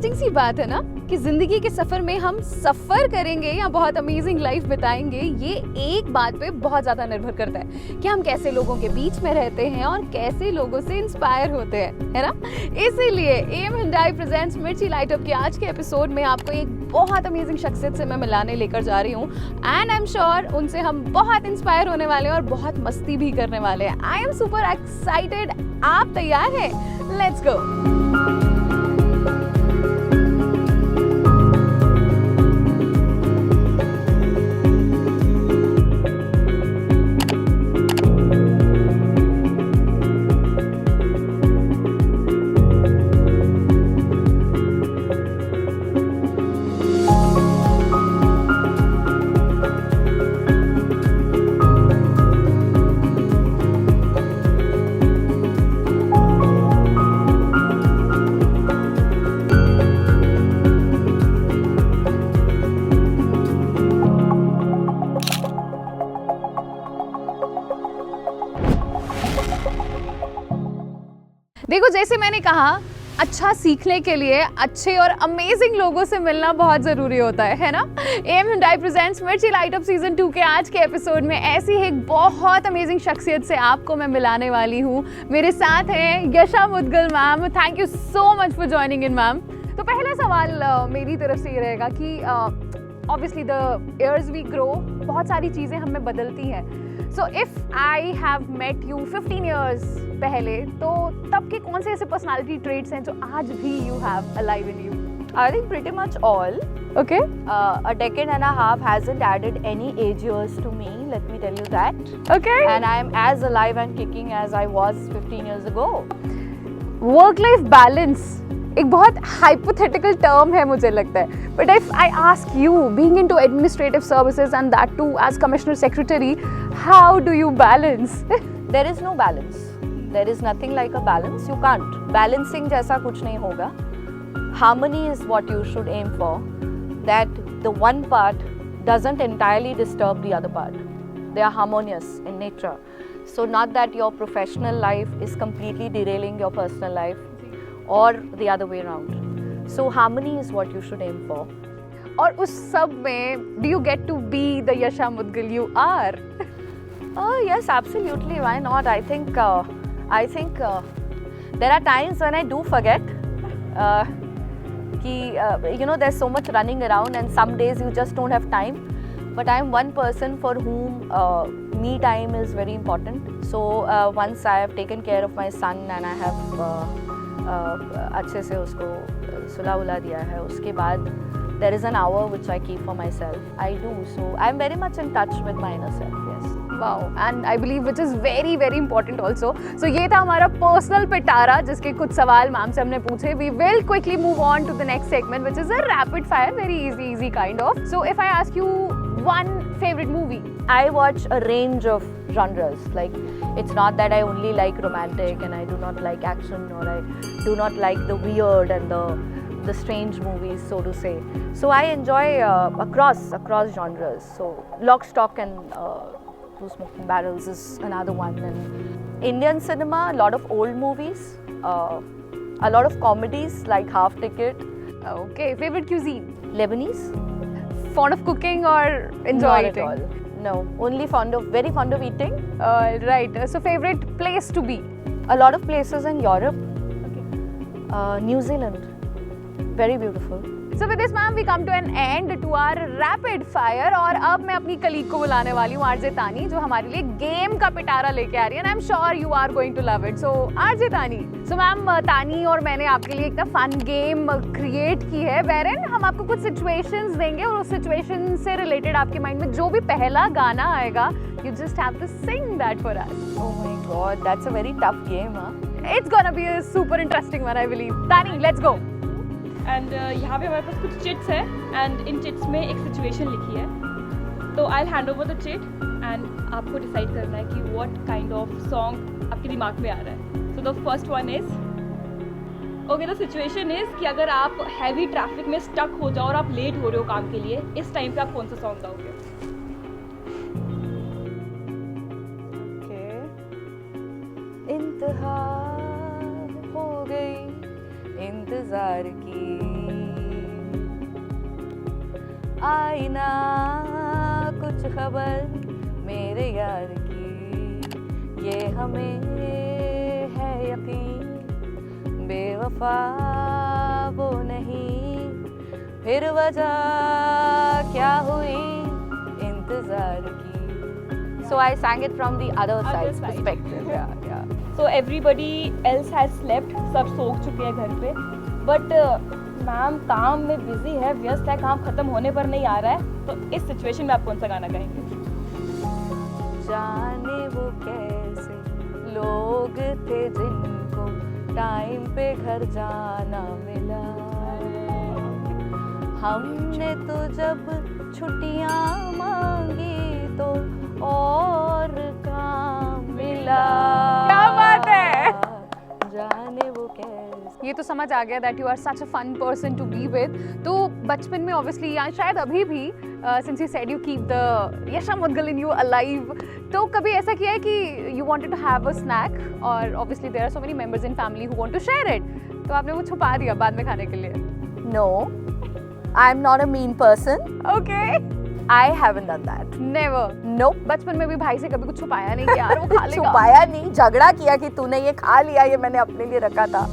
Interesting सी बात है ना कि जिंदगी के सफर में हम सफर करेंगे या बहुत अमेजिंग लाइफ बिताएंगे, ये एक बात पे बहुत ज्यादा निर्भर करता है कि हम कैसे लोगों के बीच में रहते हैं और कैसे लोगों से इंस्पायर होते हैं, है ना। इसीलिए एम हिंडाई प्रेजेंट्स मिर्ची लाइट अप के आज के एपिसोड में आपको एक बहुत अमेजिंग शख्सियत से मैं मिलाने लेकर जा रही हूँ एंड आई एम श्योर उनसे हम बहुत इंस्पायर होने वाले हैं और बहुत मस्ती भी करने वाले हैं। I am super excited. आप तैयार हैं? Let's go. देखो, जैसे मैंने कहा, अच्छा सीखने के लिए अच्छे और अमेजिंग लोगों से मिलना बहुत ज़रूरी होता है ना। एम हिंडाई प्रेजेंट्स मिर्ची लाइट अप सीजन 2 के आज के एपिसोड में ऐसी ही एक बहुत अमेजिंग शख्सियत से आपको मैं मिलाने वाली हूँ। मेरे साथ हैं Yasha Mudgal ma'am. Thank you so much for joining in ma'am. तो पहला सवाल मेरी तरफ से ये रहेगा कि obviously the years we grow, बहुत सारी चीज़ें हमें बदलती हैं। So if I have met you 15 years पहले, तो तब के कौन से ऐसे पर्सनालिटी ट्रेट्स हैं जो आज भी you have alive in you? I think pretty much all. Okay. A decade and a half hasn't added any age years to me, let me tell you that. Okay. And I am as alive and kicking as I was 15 years ago. Work life balance एक बहुत hypothetical term है मुझे लगता है, but if I ask you, being into administrative services and that too as commissioner secretary, how do you balance? There is no balance. There is nothing like a balance. You can't. Balancing जैसा कुछ नहीं होगा. Harmony is what you should aim for. That the one part doesn't entirely disturb the other part. They are harmonious in nature. So not that your professional life is completely derailing your personal life or the other way around. So harmony is what you should aim for. और उस सब में do you get to be the Yasha Mudgal you are? Oh yes, absolutely. Why not? I think there are times when I do forget. You know, there's so much running around, and some days you just don't have time. But I'm one person for whom me time is very important. So once I have taken care of my son and I have अच्छे से उसको सुला उला दिया है, उसके बाद there is an hour which I keep for myself. I do. So I'm very much in touch with my inner self. Yes. Wow, and I believe which is very very important also. So ये था हमारा personal पिटारा जिसके कुछ सवाल ma'am से हमने पूछे. We will quickly move on to the next segment, which is a rapid fire, very easy kind of. So if I ask you one favorite movie, I watch a range of genres. Like, it's not that I only like romantic and I do not like action, or I do not like the weird and the strange movies, so to say. So I enjoy across genres. So Lock, Stock and Two Smoking Barrels is another one. And Indian cinema, a lot of old movies, a lot of comedies like Half Ticket. Okay, favorite cuisine? Lebanese. Fond of cooking or enjoy Not eating? at all. No, only very fond of eating. Right. So favorite place to be? A lot of places in Europe. Okay. New Zealand. Very beautiful. So with this ma'am we come to an end to our rapid fire. और अब मैं अपनी colleague को बुलाने वाली हूँ, RJ तानी, जो हमारे लिए गेम का पिटारा लेके आ रही है. And I'm sure you are going to love it. So RJ तानी. So मैम, तानी और मैंने आपके लिए एक फन गेम क्रिएट की है, wherein हम आपको कुछ situations देंगे और उस situation से related आपके माइंड में जो भी पहला गाना आएगा, you just have to sing that for us. Oh my God, that's a very tough game, huh? It's gonna be a super interesting one, I believe. तानी, let's go. एंड यहाँ पे हमारे पास कुछ चिट्स है एंड इन चिट्स में एक situation लिखी है. तो I hand over the chit and आपको डिसाइड करना है कि व्हाट काइंड ऑफ सॉन्ग आपके दिमाग में आ रहा है. So the first one is, okay, the situation is कि अगर आप हैवी ट्रैफिक में स्टक हो जाओ और आप लेट हो रहे हो काम के लिए, इस टाइम पे आप कौन सा सॉन्ग गाओगे? इंतहा हो गई इंतजार की, आई ना कुछ खबर मेरे यार की, ये हमें है यकीन बेवफा वो नहीं, फिर वजह क्या हुई इंतजार की. So I sang it from the other side's side. perspective. Yeah. So everybody else has slept, सब सो चुके हैं घर पे, बट मैम काम में बिजी है, व्यस्त है, काम खत्म होने पर नहीं आ रहा है, तो इस सिचुएशन में आप कौन सा गाना गाएंगे? जाने वो कैसे लोग थे जिनको टाइम पे घर जाना मिला, हमने तो जब छुट्टियां मांगी तो और काम मिला. क्या बात है. जाने वो कैसे. ये तो समझ आ गया that you are such a fun person to be with. तो बचपन में ऑब्वियसली या शायद अभी भी since you said you keep the Yasha Mudgal in you alive, तो कभी ऐसा किया है कि you wanted to have a snack और obviously there are so many members in family who want to share it, तो आपने वो छुपा दिया बाद में खाने के लिए? No, I'm not a mean person. Okay. I haven't done that. Never. Nope. बचपन में भी भाई से कभी कुछ छुपाया नहीं कि यार वो खा लेगा? छुपाया नहीं, झगड़ा किया कि तूने ये खा लिया, ये मैंने अपने लिए रखा था,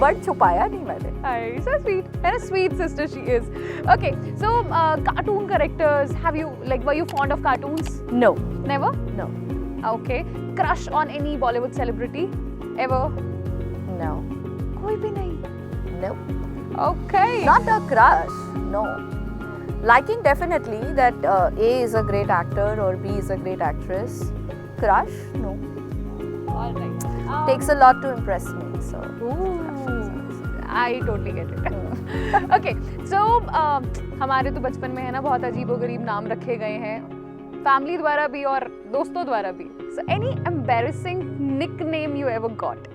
बट छुपाया नहीं मैंने. Hi, so sweet. And a sweet sister she is. Okay, so cartoon characters, were you fond of cartoons? No, Never? no, Okay. Crush on any Bollywood celebrity? Ever? no, कोई भी नहीं. no. Okay. Not a crush, no. Liking definitely that A is a great actor or B is a great actress. Crush, no. All right. Takes a lot to impress me, so. I totally get it. Okay, so हमारे तो बचपन में है ना बहुत अजीबोगरीब नाम रखे गए हैं, फैमिली द्वारा भी और दोस्तों द्वारा भी. So any embarrassing nickname you ever got?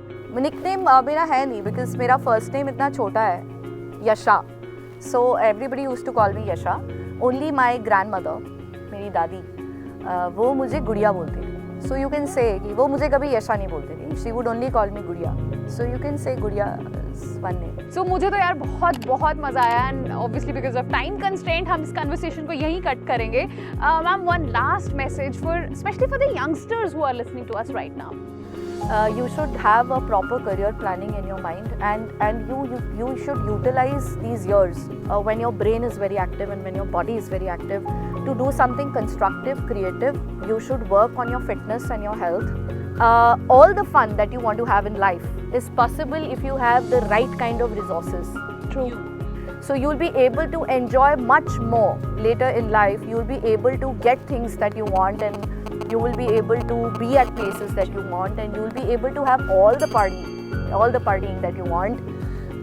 Nickname मेरा है नहीं, because मेरा first name इतना छोटा है, यशा. So everybody used to call me Yasha. Only my grandmother, मेरी दादी, वो मुझे गुड़िया बोलती थी. So you can say कि वो मुझे कभी यशा नहीं बोलती थी. She would only call me गुड़िया. So you can say गुड़िया is one name. So मुझे तो यार बहुत बहुत मजा आया and obviously because of time constraint हम इस conversation को यहीं कट करेंगे. Ma'am, one last message for especially for the youngsters who are listening to us right now. You should have a proper career planning in your mind, and you should utilize these years when your brain is very active and when your body is very active to do something constructive, creative. You should work on your fitness and your health. All the fun that you want to have in life is possible if you have the right kind of resources. True. So you'll be able to enjoy much more later in life. You'll be able to get things that you want, and you will be able to be at places that you want, and you will be able to have all the partying that you want.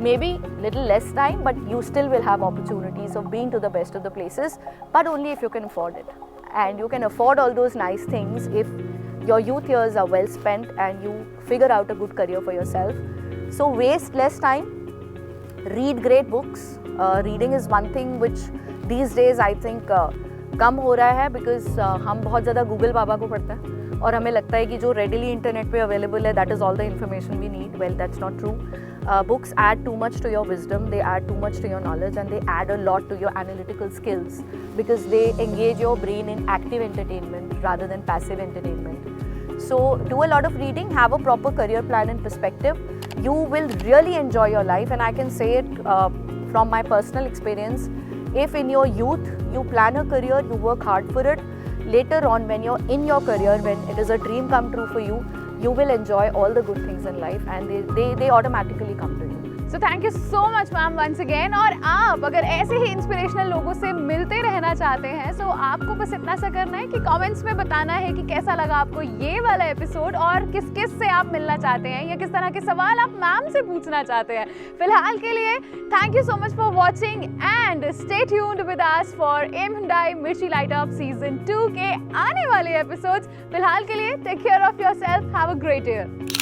Maybe little less time, but you still will have opportunities of being to the best of the places, but only if you can afford it. And you can afford all those nice things if your youth years are well spent and you figure out a good career for yourself. So waste less time, read great books. Reading is one thing which these days I think कम हो रहा है, because हम बहुत ज़्यादा Google बाबा को पढ़ते हैं और हमें लगता है कि जो रेडिली इंटरनेट पे अवेलेबल है that is all the information we need. Well, that's not true. Books add too much to your wisdom, they add too much to your knowledge, and they add a lot to your analytical skills because they engage your brain in active entertainment rather than passive entertainment. So do a lot of reading, have a proper career plan and perspective. You will really enjoy your life, and I can say it from my personal experience. If in your youth you plan a career, you work hard for it, later on when you're in your career, when it is a dream come true for you, you will enjoy all the good things in life, and they automatically come to you. So thank you so much ma'am once again. और आप अगर ऐसे ही inspirational लोगों से मिलते रहना चाहते हैं, so आपको बस इतना सा करना है कि कमेंट्स में बताना है कि कैसा लगा आपको ये वाला एपिसोड और किस किस से आप मिलना चाहते हैं या किस तरह के सवाल आप मैम से पूछना चाहते हैं. फिलहाल के लिए thank you so much for watching and stay tuned with us for M Hyundai Mirchi light up season 2 के आने वाले एपिसोड्स. फिलहाल के लिए take care of yourself, have a great year.